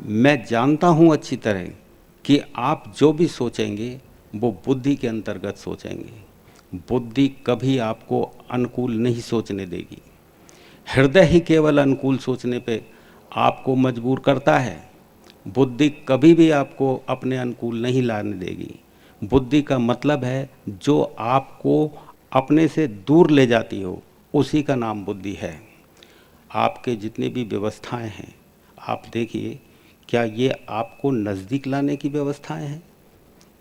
मैं जानता हूँ अच्छी तरह कि आप जो भी सोचेंगे वो बुद्धि के अंतर्गत सोचेंगे। बुद्धि कभी आपको अनुकूल नहीं सोचने देगी। हृदय ही केवल अनुकूल सोचने पे आपको मजबूर करता है। बुद्धि कभी भी आपको अपने अनुकूल नहीं लाने देगी। बुद्धि का मतलब है जो आपको अपने से दूर ले जाती हो, उसी का नाम बुद्धि है। आपके जितनी भी व्यवस्थाएं हैं, आप देखिए, क्या ये आपको नज़दीक लाने की व्यवस्थाएं हैं?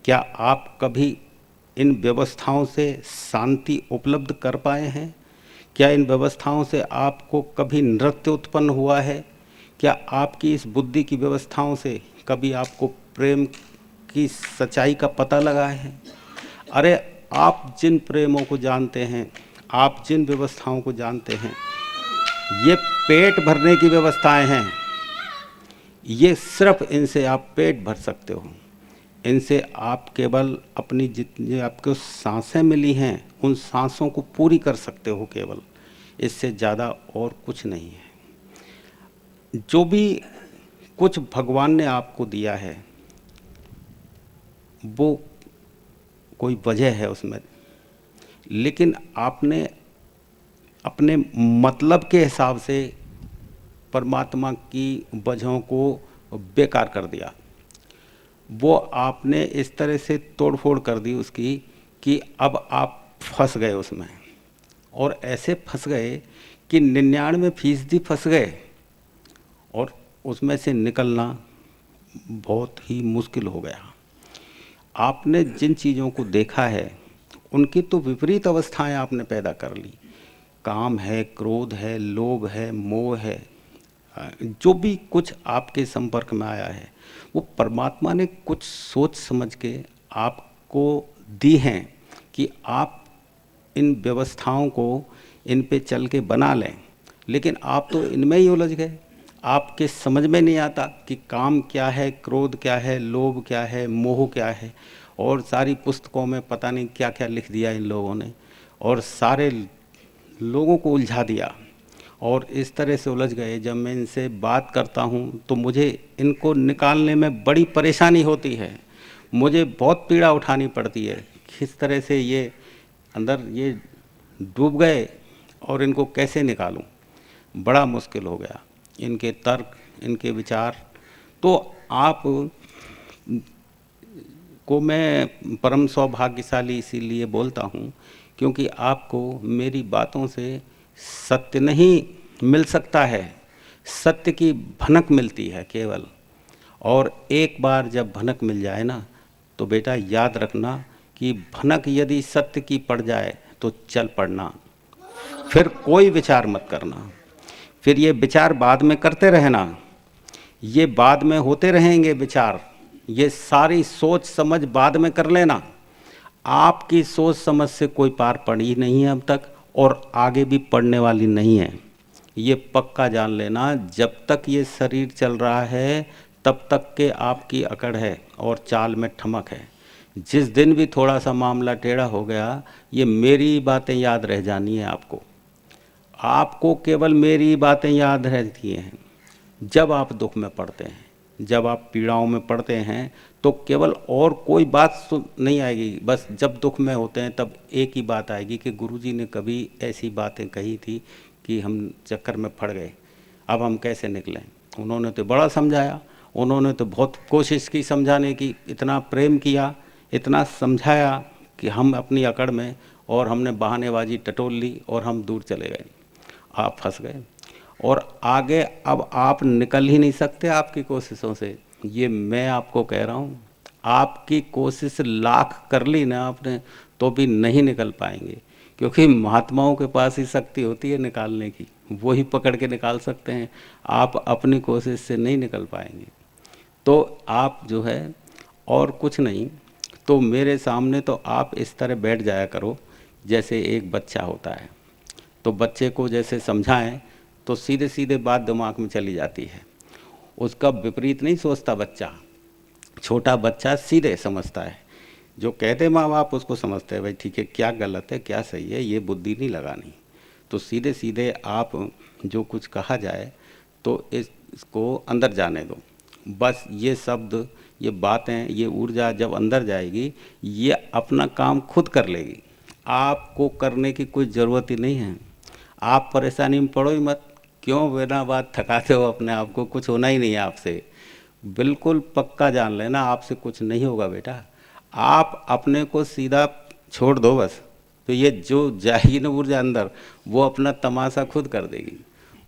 क्या आप कभी इन व्यवस्थाओं से शांति उपलब्ध कर पाए हैं? क्या इन व्यवस्थाओं से आपको कभी नृत्य उत्पन्न हुआ है? क्या आपकी इस बुद्धि की व्यवस्थाओं से कभी आपको प्रेम की सच्चाई का पता लगा है? अरे, आप जिन प्रेमों को जानते हैं, आप जिन व्यवस्थाओं को जानते हैं, ये पेट भरने की व्यवस्थाएं हैं। ये सिर्फ इनसे आप पेट भर सकते हो। इनसे आप केवल अपनी जितनी आपको सांसें मिली हैं, उन सांसों को पूरी कर सकते हो केवल। इससे ज़्यादा और कुछ नहीं है। जो भी कुछ भगवान ने आपको दिया है, वो कोई वजह है उसमें, लेकिन आपने अपने मतलब के हिसाब से परमात्मा की वजहों को बेकार कर दिया। वो आपने इस तरह से तोड़-फोड़ कर दी उसकी कि अब आप फंस गए उसमें, और ऐसे फंस गए कि 99% फंस गए, और उसमें से निकलना बहुत ही मुश्किल हो गया। आपने जिन चीज़ों को देखा है, उनकी तो विपरीत अवस्थाएं आपने पैदा कर ली। काम है, क्रोध है, लोभ है, मोह है, जो भी कुछ आपके संपर्क में आया है, वो परमात्मा ने कुछ सोच समझ के आपको दी हैं कि आप इन व्यवस्थाओं को इन पे चल के बना लें। लेकिन आप तो इनमें ही उलझ गए। आपके समझ में नहीं आता कि काम क्या है, क्रोध क्या है, लोभ क्या है, मोह क्या है, और सारी पुस्तकों में पता नहीं क्या क्या लिख दिया इन लोगों ने, और सारे लोगों को उलझा दिया। और इस तरह से उलझ गए, जब मैं इनसे बात करता हूँ तो मुझे इनको निकालने में बड़ी परेशानी होती है। मुझे बहुत पीड़ा उठानी पड़ती है, किस तरह से ये अंदर ये डूब गए और इनको कैसे निकालूं। बड़ा मुश्किल हो गया। इनके तर्क, इनके विचार, तो आप को मैं परम सौभाग्यशाली इसीलिए बोलता हूँ क्योंकि आपको मेरी बातों से सत्य नहीं मिल सकता है, सत्य की भनक मिलती है केवल। और एक बार जब भनक मिल जाए ना, तो बेटा याद रखना कि भनक यदि सत्य की पड़ जाए तो चल पड़ना, फिर कोई विचार मत करना। फिर ये विचार बाद में करते रहना, ये बाद में होते रहेंगे विचार। ये सारी सोच समझ बाद में कर लेना। आपकी सोच समझ से कोई पार पड़ी नहीं है अब तक, और आगे भी पड़ने वाली नहीं है। ये पक्का जान लेना, जब तक ये शरीर चल रहा है तब तक के आपकी अकड़ है और चाल में ठमक है। जिस दिन भी थोड़ा सा मामला टेढ़ा हो गया, ये मेरी बातें याद रह जानी है आपको। आपको केवल मेरी बातें याद रहती हैं। जब आप दुख में पड़ते हैं, जब आप पीड़ाओं में पड़ते हैं, तो केवल और कोई बात नहीं आएगी। बस जब दुख में होते हैं तब एक ही बात आएगी कि गुरुजी ने कभी ऐसी बातें कही थी कि हम चक्कर में पड़ गए, अब हम कैसे निकलें। उन्होंने तो बड़ा समझाया, उन्होंने तो बहुत कोशिश की समझाने की, इतना प्रेम किया, इतना समझाया कि हम अपनी अकड़ में, और हमने बहानेबाजी टटोल ली और हम दूर चले गए। आप फंस गए और आगे अब आप निकल ही नहीं सकते आपकी कोशिशों से। ये मैं आपको कह रहा हूँ, आपकी कोशिश लाख कर ली ना आपने तो भी नहीं निकल पाएंगे, क्योंकि महात्माओं के पास ही शक्ति होती है निकालने की, वो ही पकड़ के निकाल सकते हैं। आप अपनी कोशिश से नहीं निकल पाएंगे। तो आप जो है, और कुछ नहीं तो मेरे सामने तो आप इस तरह बैठ जाया करो जैसे एक बच्चा होता है। तो बच्चे को जैसे समझाएं तो सीधे सीधे बात दिमाग में चली जाती है, उसका विपरीत नहीं सोचता बच्चा। छोटा बच्चा सीधे समझता है, जो कहते माँ बाप उसको समझते हैं, भाई ठीक है, क्या गलत है क्या सही है, ये बुद्धि नहीं लगानी। तो सीधे सीधे आप जो कुछ कहा जाए तो इसको अंदर जाने दो, बस ये शब्द, ये बातें, ये ऊर्जा जब अंदर जाएगी, ये अपना काम खुद कर लेगी। आपको करने की कोई ज़रूरत ही नहीं है। आप परेशानी में पड़ो ही मत। क्यों बिना बात थकाते हो अपने आप को? कुछ होना ही नहीं है आपसे। बिल्कुल पक्का जान लेना, आपसे कुछ नहीं होगा बेटा। आप अपने को सीधा छोड़ दो बस, तो ये जो जाएगी ना ऊर्जा अंदर, वो अपना तमाशा खुद कर देगी।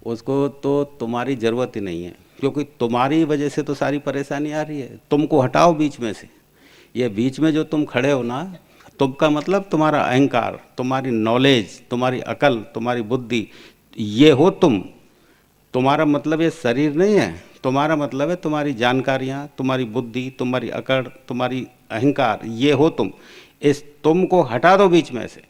उसको तो तुम्हारी ज़रूरत ही नहीं है, क्योंकि तुम्हारी वजह से तो सारी परेशानी आ रही है। तुमको हटाओ बीच में से। ये बीच में जो तुम खड़े हो ना, तुम का मतलब तुम्हारा अहंकार, तुम्हारी नॉलेज, तुम्हारी अकल, तुम्हारी बुद्धि, ये हो तुम। तुम्हारा मतलब ये शरीर नहीं है, तुम्हारा मतलब है तुम्हारी जानकारियाँ, तुम्हारी बुद्धि, तुम्हारी अकड़, तुम्हारी अहंकार, ये हो तुम। इस तुम को हटा दो बीच में से।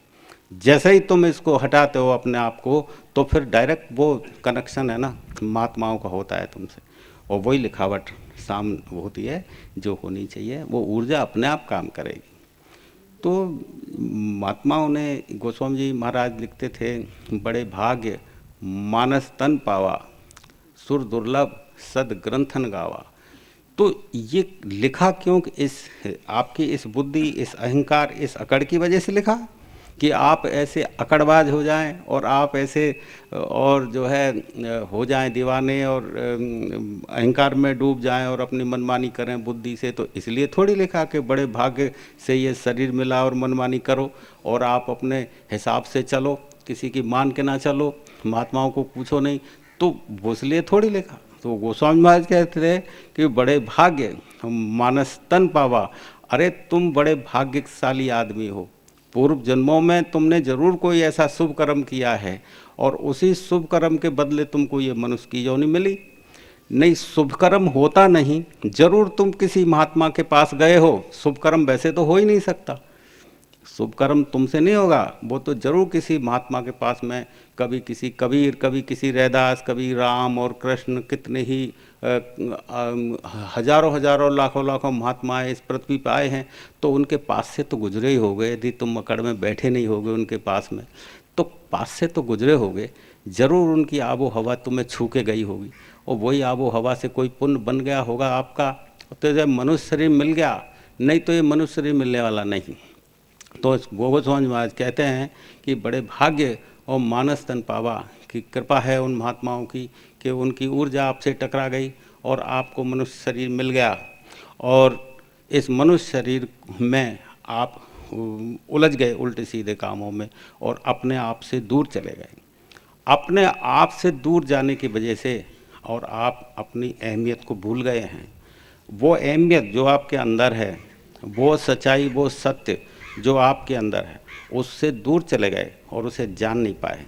जैसे ही तुम इसको हटाते हो अपने आप को, तो फिर डायरेक्ट वो कनेक्शन है ना महात्माओं का होता है तुमसे, और वही लिखावट साम होती है जो होनी चाहिए। वो ऊर्जा अपने आप काम करेगी। तो महात्माओं ने, गोस्वामी जी महाराज लिखते थे, बड़े भाग्य मानस तन पावा, सुर दुर्लभ सद ग्रंथन गावा। तो ये लिखा क्यों? इस आपकी इस बुद्धि, इस अहंकार, इस अकड़ की वजह से लिखा कि आप ऐसे अकड़बाज हो जाएं और आप ऐसे और जो है हो जाएं दीवाने और अहंकार में डूब जाएं और अपनी मनमानी करें बुद्धि से। तो इसलिए थोड़ी लिखा कि बड़े भाग्य से ये शरीर मिला और मनमानी करो और आप अपने हिसाब से चलो, किसी की मान के ना चलो, महात्माओं को पूछो नहीं। तो वो इसलिए थोड़ी लिखा। तो गोस्वामी महाराज कहते थे कि बड़े भाग्य मानस तन पावा। अरे तुम बड़े भाग्यशाली आदमी हो। पूर्व जन्मों में तुमने जरूर कोई ऐसा शुभ कर्म किया है और उसी शुभ कर्म के बदले तुमको ये मनुष्य की योनि मिली। नहीं, शुभ कर्म होता नहीं, जरूर तुम किसी महात्मा के पास गए हो। शुभ कर्म वैसे तो हो ही नहीं सकता, शुभ कर्म तुमसे नहीं होगा, वो तो जरूर किसी महात्मा के पास में, कभी किसी कबीर, कभी किसी रैदास, कभी राम और कृष्ण, कितने ही हजारों हजारों लाखों लाखों महात्माएं इस पृथ्वी पर आए हैं, तो उनके पास से तो गुजरे ही होगे। यदि तुम अकड़ में बैठे नहीं होगे उनके पास में, तो पास से तो गुजरे होगे। जरूर उनकी आबो हवा तुम्हें छू के गई होगी, और वही आबो हवा से कोई पुण्य बन गया होगा आपका, तो जब मनुष्य शरीर मिल गया। नहीं तो ये मनुष्य शरीर मिलने वाला नहीं। तो गोस्वामी महाराज कहते हैं कि बड़े भाग्य और मानस तन पावा, कि कृपा है उन महात्माओं की कि उनकी ऊर्जा आपसे टकरा गई और आपको मनुष्य शरीर मिल गया, और इस मनुष्य शरीर में आप उलझ गए उल्टे सीधे कामों में और अपने आप से दूर चले गए। अपने आप से दूर जाने की वजह से और आप अपनी अहमियत को भूल गए हैं। वो अहमियत जो आपके अंदर है, वो सच्चाई, वो सत्य जो आपके अंदर है, उससे दूर चले गए और उसे जान नहीं पाए।